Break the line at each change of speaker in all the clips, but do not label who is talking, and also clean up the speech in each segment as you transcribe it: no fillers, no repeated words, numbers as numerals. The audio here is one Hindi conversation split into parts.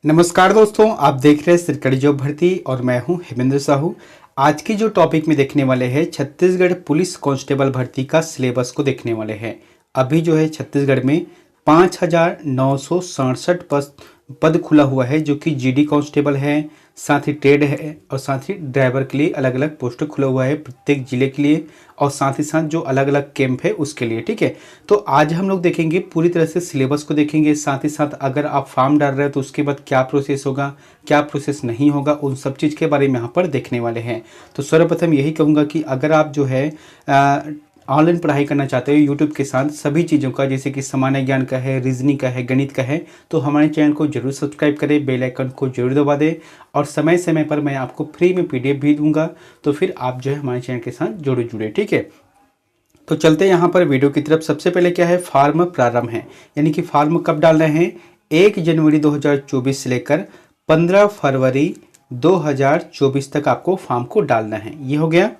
नमस्कार दोस्तों, आप देख रहे हैं सरकारी जॉब भर्ती और मैं हूं हेमेंद्र साहू। आज की जो टॉपिक में देखने वाले हैं छत्तीसगढ़ पुलिस कांस्टेबल भर्ती का सिलेबस को देखने वाले हैं। अभी जो है छत्तीसगढ़ में 5,967 पद खुला हुआ है, जो कि जीडी कांस्टेबल है, साथ ही ट्रेड है और साथ ही ड्राइवर के लिए अलग अलग पोस्ट खुला हुआ है प्रत्येक जिले के लिए, और साथ ही साथ जो अलग अलग कैंप है उसके लिए। ठीक है, तो आज हम लोग देखेंगे पूरी तरह से सिलेबस को देखेंगे, साथ ही साथ अगर आप फॉर्म डाल रहे हो तो उसके बाद क्या प्रोसेस होगा, क्या प्रोसेस नहीं होगा, उन सब चीज़ के बारे में यहाँ पर देखने वाले हैं। तो सर्वप्रथम यही कहूँगा कि अगर आप जो है ऑनलाइन पढ़ाई करना चाहते हो यूट्यूब के साथ सभी चीज़ों का, जैसे कि सामान्य ज्ञान का है, रीजनिंग का है, गणित का है, तो हमारे चैनल को जरूर सब्सक्राइब करें, बेल आइकन को जरूर दबा दें, और समय समय पर मैं आपको फ्री में पीडीएफ भी दूंगा, तो फिर आप जो है हमारे चैनल के साथ जरूर जुड़े। ठीक है, तो चलते हैं यहाँ पर वीडियो की तरफ। सबसे पहले क्या है, फॉर्म प्रारंभ है, यानी कि फॉर्म कब डालना है, 1 जनवरी 2024 से लेकर 15 फरवरी 2024 तक आपको फॉर्म को डालना है। ये हो गया।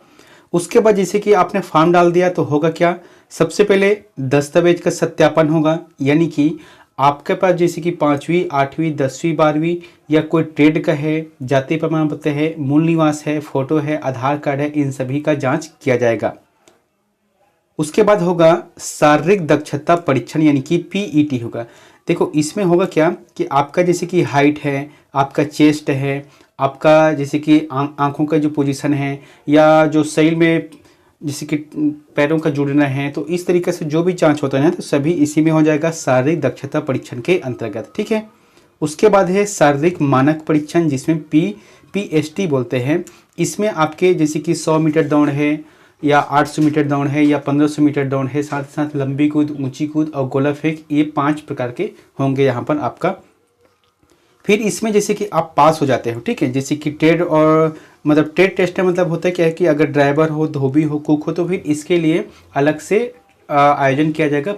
उसके बाद जैसे कि आपने फॉर्म डाल दिया तो होगा क्या, सबसे पहले दस्तावेज का सत्यापन होगा, यानी कि आपके पास जैसे कि 5वीं 8वीं 10वीं 12वीं या कोई ट्रेड का है, जाति प्रमाण पत्र है, मूल निवास है, फोटो है, आधार कार्ड है, इन सभी का जांच किया जाएगा। उसके बाद होगा शारीरिक दक्षता परीक्षण, यानी कि पीईटी होगा। देखो इसमें होगा क्या कि आपका जैसे कि हाइट है, आपका चेस्ट है, आपका जैसे कि आंखों का जो पोजीशन है, या जो शरीर में जैसे कि पैरों का जुड़ना है, तो इस तरीके से जो भी जांच होता है ना, तो सभी इसी में हो जाएगा शारीरिक दक्षता परीक्षण के अंतर्गत। ठीक है, उसके बाद है शारीरिक मानक परीक्षण, जिसमें पीएसटी बोलते हैं। इसमें आपके जैसे कि 100 मीटर दौड़ है, या 800 मीटर दौड़ है, या 1500 मीटर दौड़ है, साथ साथ लंबी कूद, ऊंची कूद और गोला फेंक, ये 5 प्रकार के होंगे यहाँ पर आपका। फिर इसमें जैसे कि आप पास हो जाते हो, ठीक है, जैसे कि ट्रेड और मतलब ट्रेड टेस्ट का मतलब होता है क्या है कि अगर ड्राइवर हो, धोबी हो, कुक हो, तो फिर इसके लिए अलग से आयोजन किया जाएगा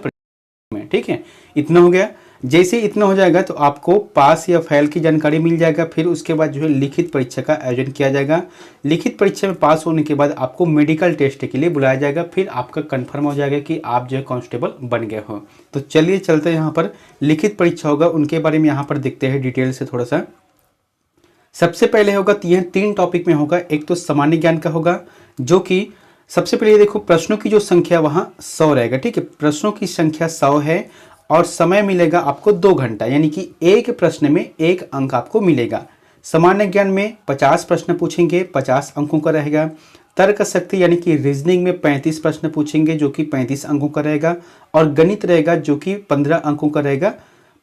में। ठीक है, इतना हो गया। जैसे इतना हो जाएगा तो आपको पास या फेल की जानकारी मिल जाएगा। फिर उसके बाद जो है लिखित परीक्षा का आयोजन किया जाएगा। लिखित परीक्षा में पास होने के बाद आपको मेडिकल टेस्ट के लिए बुलाया जाएगा, फिर आपका कंफर्म हो जाएगा कि आप जो है कांस्टेबल बन गए हो। तो चलिए चलते हैं, यहाँ पर लिखित परीक्षा होगा उनके बारे में यहाँ पर देखते हैं डिटेल से थोड़ा सा। सबसे पहले होगा तीन टॉपिक में होगा। एक तो सामान्य ज्ञान का होगा, जो कि सबसे पहले देखो प्रश्नों की जो संख्या वहां 100 रहेगा। ठीक है, प्रश्नों की संख्या 100 है और समय मिलेगा आपको 2 घंटा, यानी कि एक प्रश्न में 1 अंक आपको मिलेगा। सामान्य ज्ञान में 50 प्रश्न पूछेंगे, 50 अंकों का रहेगा। तर्क शक्ति यानी कि रीजनिंग में 35 प्रश्न पूछेंगे, जो कि 35 अंकों का रहेगा। और गणित रहेगा जो कि 15 अंकों का रहेगा,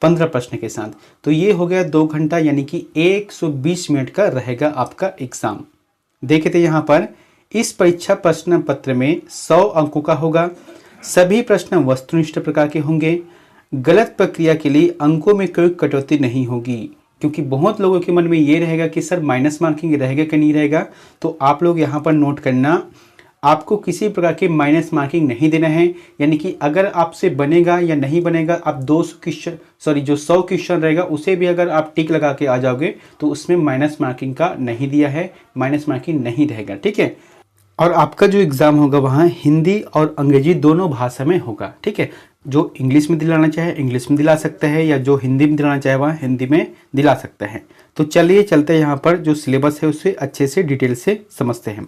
15 प्रश्न के साथ। तो ये हो गया 2 घंटा, यानी कि 120 मिनट का रहेगा आपका एग्जाम। देखे थे यहाँ पर इस परीक्षा प्रश्न पत्र में 100 अंकों का होगा। सभी प्रश्न वस्तुनिष्ठ प्रकार के होंगे। गलत प्रक्रिया के लिए अंकों में कोई कटौती नहीं होगी, क्योंकि बहुत लोगों के मन में ये रहेगा कि सर माइनस मार्किंग रहेगा कि नहीं रहेगा। तो आप लोग यहाँ पर नोट करना, आपको किसी प्रकार की माइनस मार्किंग नहीं देना है। यानी कि अगर आपसे बनेगा या नहीं बनेगा, आप 200 क्वेश्चन जो 100 क्वेश्चन रहेगा उसे भी अगर आप टिक लगा के आ जाओगे तो उसमें माइनस मार्किंग का नहीं दिया है, माइनस मार्किंग नहीं रहेगा। ठीक है, और आपका जो एग्ज़ाम होगा वहाँ हिंदी और अंग्रेजी दोनों भाषा में होगा। ठीक है, जो इंग्लिश में दिलाना चाहे इंग्लिश में दिला सकते हैं, या जो हिंदी में दिलाना चाहे वहाँ हिंदी में दिला सकते हैं। तो चलिए चलते हैं यहाँ पर जो सिलेबस है उसे अच्छे से डिटेल से समझते हैं।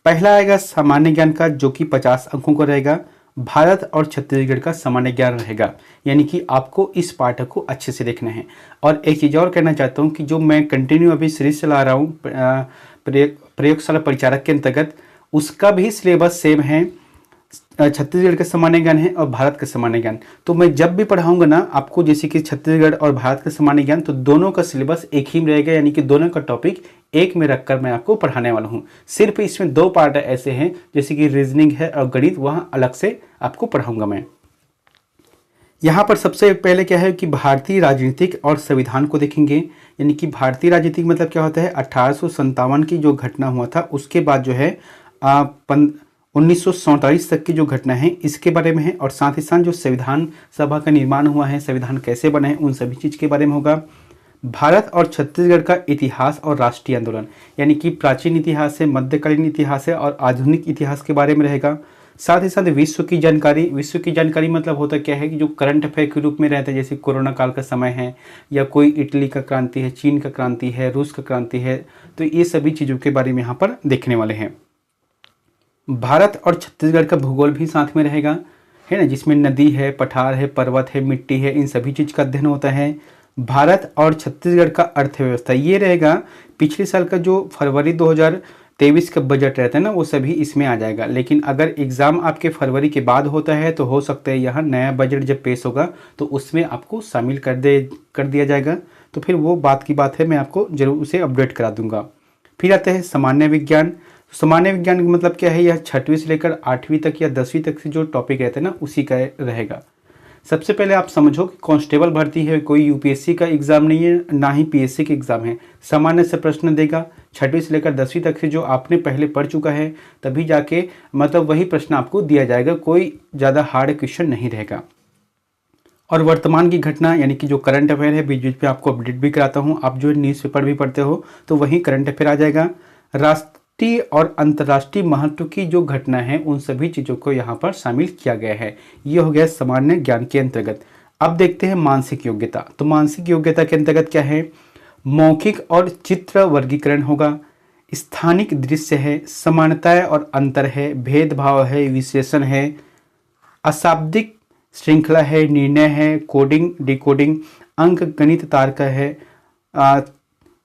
पहला आएगा सामान्य ज्ञान का, जो कि 50 अंकों का रहेगा। भारत और छत्तीसगढ़ का सामान्य ज्ञान रहेगा, यानी कि आपको इस पाठ को अच्छे से देखना है। और एक चीज़ और कहना चाहता हूँ कि जो मैं कंटिन्यू अभी सीरीज चला रहा हूँ प्रयोगशाला परिचारक के अंतर्गत, उसका भी सिलेबस सेम है। छत्तीसगढ़ का सामान्य ज्ञान है और भारत का सामान्य ज्ञान। तो मैं जब भी पढ़ाऊंगा ना आपको, जैसे कि छत्तीसगढ़ और भारत का सामान्य ज्ञान, तो दोनों का सिलेबस एक ही में रहेगा, यानी कि दोनों का टॉपिक एक में रखकर मैं आपको पढ़ाने वाला हूँ। सिर्फ इसमें 2 पार्ट ऐसे हैं, जैसे कि रीजनिंग है और गणित, वहाँ अलग से आपको पढ़ाऊंगा मैं। यहाँ पर सबसे पहले क्या है कि भारतीय राजनीतिक और संविधान को देखेंगे। यानी कि भारतीय राजनीतिक मतलब क्या होता है, 1857 की जो घटना हुआ था उसके बाद जो है 1947 तक की जो घटना है इसके बारे में है। और साथ ही साथ जो संविधान सभा का निर्माण हुआ है, संविधान कैसे बना है, उन सभी चीज़ के बारे में होगा। भारत और छत्तीसगढ़ का इतिहास और राष्ट्रीय आंदोलन, यानी कि प्राचीन इतिहास है, मध्यकालीन इतिहास है और आधुनिक इतिहास के बारे में रहेगा। साथ ही साथ विश्व की जानकारी मतलब होता क्या है कि जो करंट अफेयर के रूप में रहता है, जैसे कोरोना काल का समय है या कोई इटली का क्रांति है, चीन का क्रांति है, रूस का क्रांति है, तो ये सभी चीज़ों के बारे में यहाँ पर देखने वाले हैं। भारत और छत्तीसगढ़ का भूगोल भी साथ में रहेगा, है ना, जिसमें नदी है, पठार है, पर्वत है, मिट्टी है, इन सभी चीज़ का अध्ययन होता है। भारत और छत्तीसगढ़ का अर्थव्यवस्था ये रहेगा। पिछले साल का जो फरवरी 2023 का बजट रहता है ना, वो सभी इसमें आ जाएगा। लेकिन अगर एग्ज़ाम आपके फरवरी के बाद होता है तो हो सकता है यहाँ नया बजट जब पेश होगा तो उसमें आपको शामिल कर दिया जाएगा। तो फिर वो बात की बात है, मैं आपको जरूर उसे अपडेट करा दूंगा। फिर आते हैं सामान्य विज्ञान। सामान्य विज्ञान का मतलब क्या है, यह 6वीं से लेकर 8वीं तक या 10वीं तक से जो टॉपिक रहता है ना, उसी का रहेगा। सबसे पहले आप समझो कि कांस्टेबल भर्ती है, कोई यूपीएससी का एग्जाम नहीं है, ना ही पीएससी का एग्जाम है। सामान्य से प्रश्न देगा, 6वीं से लेकर 10वीं तक से जो आपने पहले पढ़ चुका है तभी जाके मतलब वही प्रश्न आपको दिया जाएगा, कोई ज़्यादा हार्ड क्वेश्चन नहीं रहेगा। और वर्तमान की घटना यानी कि जो करंट अफेयर है, बीच बीच में आपको अपडेट भी कराता हूँ। आप जो न्यूज़पेपर भी पढ़ते हो तो वही करंट अफेयर आ जाएगा। राष्ट्रीय और अंतर्राष्ट्रीय महत्व की जो घटना है उन सभी चीज़ों को यहाँ पर शामिल किया गया है। ये हो गया सामान्य ज्ञान के अंतर्गत। अब देखते हैं मानसिक योग्यता। तो मानसिक योग्यता के अंतर्गत क्या है, मौखिक और चित्र वर्गीकरण होगा, स्थानिक दृश्य है, समानताएं और अंतर है, भेदभाव है, विश्लेषण है, अशाब्दिक श्रृंखला है, निर्णय है, कोडिंग डिकोडिंग, अंक गणित तार्क है,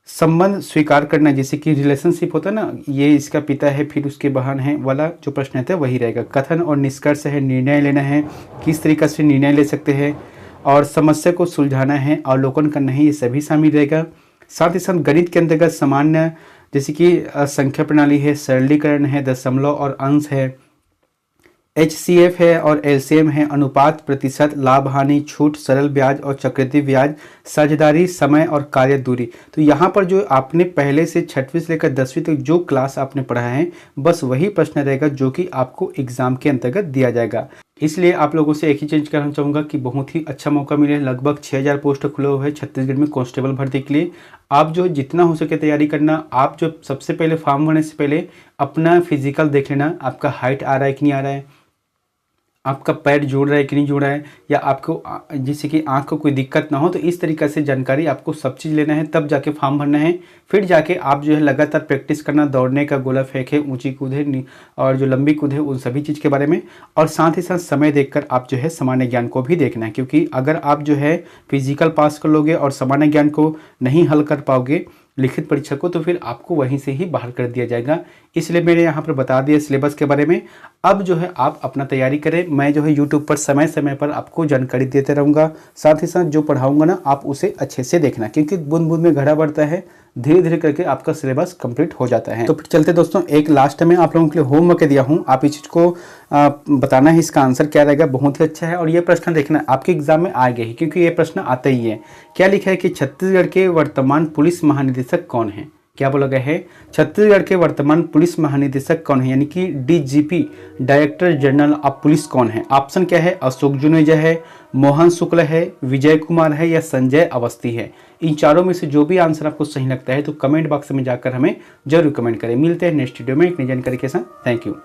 संबंध स्वीकार करना, जैसे कि रिलेशनशिप होता है ना, ये इसका पिता है फिर उसके बहन है वाला जो प्रश्न रहता है वही रहेगा। कथन और निष्कर्ष है, निर्णय लेना है, किस तरीके से निर्णय ले सकते हैं, और समस्या को सुलझाना है, अवलोकन करना है, ये सभी शामिल रहेगा। साथ ही साथ गणित के अंतर्गत सामान्य जैसे कि संख्या प्रणाली है, सरलीकरण है, दशमलव और अंश है, HCF है और LCM है, अनुपात, प्रतिशत, लाभ हानि, छूट, सरल ब्याज और चक्रवृद्धि ब्याज, साझेदारी, समय और कार्य दूरी। तो यहाँ पर जो आपने पहले से 6वीं से लेकर 10वीं तक जो क्लास आपने पढ़ा है बस वही प्रश्न रहेगा जो कि आपको एग्जाम के अंतर्गत दिया जाएगा। इसलिए आप लोगों से एक ही चीज़ कहना चाहूँगा कि बहुत ही अच्छा मौका मिले। लगभग 6000 पोस्ट खुले हुए हैं छत्तीसगढ़ में कांस्टेबल भर्ती के लिए। आप जो जितना हो सके तैयारी करना। आप जो सबसे पहले फॉर्म भरने से पहले अपना फिजिकल देख लेना, आपका हाइट आ रहा है कि नहीं आ रहा है, आपका पैर जुड़ रहा है कि नहीं जुड़ रहा है, या आपको जिससे कि आँख को कोई दिक्कत ना हो। तो इस तरीके से जानकारी आपको सब चीज़ लेना है, तब जाके फॉर्म भरना है। फिर जाके आप जो है लगातार प्रैक्टिस करना, दौड़ने का, गोला फेंक है, ऊंची कूद है और जो लंबी कूद है, उन सभी चीज़ के बारे में। और साथ ही साथ समय देखकर आप जो है सामान्य ज्ञान को भी देखना है, क्योंकि अगर आप जो है फिजिकल पास कर लोगे और सामान्य ज्ञान को नहीं हल कर पाओगे लिखित परीक्षा को, तो फिर आपको वहीं से ही बाहर कर दिया जाएगा। इसलिए मैंने यहाँ पर बता दिया सिलेबस के बारे में। अब जो है आप अपना तैयारी करें। मैं जो है यूट्यूब पर समय समय पर आपको जानकारी देते रहूँगा। साथ ही साथ जो पढ़ाऊँगा ना, आप उसे अच्छे से देखना, क्योंकि बूंद बूंद में घड़ा बढ़ता है, धीरे धीरे करके आपका सिलेबस कंप्लीट हो जाता है। तो फिर चलते दोस्तों, एक लास्ट में आप लोगों के लिए होमवर्क दिया हूँ, आप इस चीज़ को बताना है इसका आंसर क्या रहेगा। बहुत ही अच्छा है और ये प्रश्न देखना आपके एग्जाम में आ गए ही, क्योंकि ये प्रश्न आता ही है। क्या लिखा है कि छत्तीसगढ़ के वर्तमान पुलिस महानिदेशक कौन है? क्या बोला गया है? छत्तीसगढ़ के वर्तमान पुलिस महानिदेशक कौन है, यानी कि DGP director general of police कौन है? ऑप्शन क्या है? अशोक जुनेजा है, मोहन शुक्ल है, विजय कुमार है या संजय अवस्थी है। इन चारों में से जो भी आंसर आपको सही लगता है तो कमेंट बॉक्स में जाकर हमें जरूर कमेंट करें। मिलते हैं नेक्स्ट वीडियो में एक नई जानकारी के साथ। Thank you.